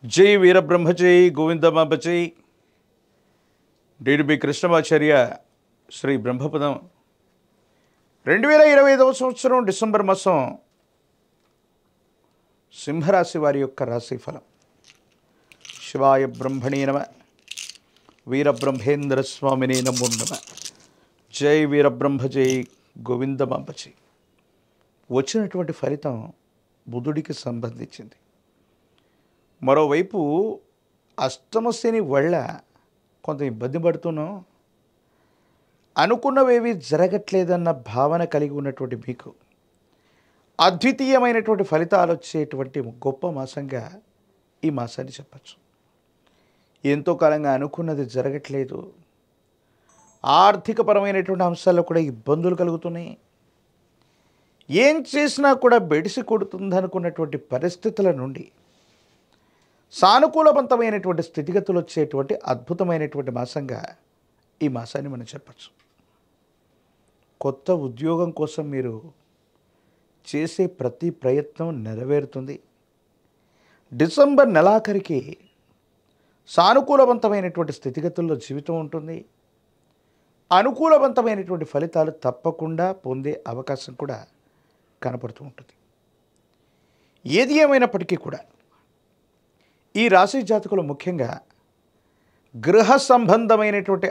జై వీరబ్రహ్మజై గోవిందమాంబజై డిడిబి కృష్ణమాచార్య శ్రీ బ్రహ్మపదం 2025 సంవత్సరం డిసెంబర్ మాసం సింహరాశి వారి యొక్క రాశిఫలం. శివాయ బ్రహ్మణే నమ, వీరబ్రహ్మేంద్ర స్వామినే నమో నమ. జై వీరబ్రహ్మజై గోవిందమాంబజై. వచ్చినటువంటి ఫలితం బుధుడికి సంబంధించింది. మరోవైపు అష్టమశని వల్ల కొంత ఇబ్బంది పడుతున్నాం. అనుకున్నవేవి జరగట్లేదన్న భావన కలిగి ఉన్నటువంటి మీకు అద్వితీయమైనటువంటి ఫలితాలు వచ్చేటువంటి గొప్ప మాసంగా ఈ మాసాన్ని చెప్పచ్చు. ఎంతో కాలంగా అనుకున్నది జరగట్లేదు, ఆర్థికపరమైనటువంటి అంశాల్లో కూడా ఇబ్బందులు కలుగుతున్నాయి, ఏం చేసినా కూడా బెడిసి కొడుతుంది అనుకున్నటువంటి పరిస్థితుల నుండి సానుకూలవంతమైనటువంటి స్థితిగతులు వచ్చేటువంటి అద్భుతమైనటువంటి మాసంగా ఈ మాసాన్ని మనం చెప్పచ్చు. కొత్త ఉద్యోగం కోసం మీరు చేసే ప్రతి ప్రయత్నం నెరవేరుతుంది. డిసెంబర్ నెలాఖరికి సానుకూలవంతమైనటువంటి స్థితిగతుల్లో జీవితం ఉంటుంది. అనుకూలవంతమైనటువంటి ఫలితాలు తప్పకుండా పొందే అవకాశం కూడా కనపడుతూ ఉంటుంది. ఏది ఏమైనప్పటికీ కూడా ఈ రాశి జాతకులు ముఖ్యంగా గృహ సంబంధమైనటువంటి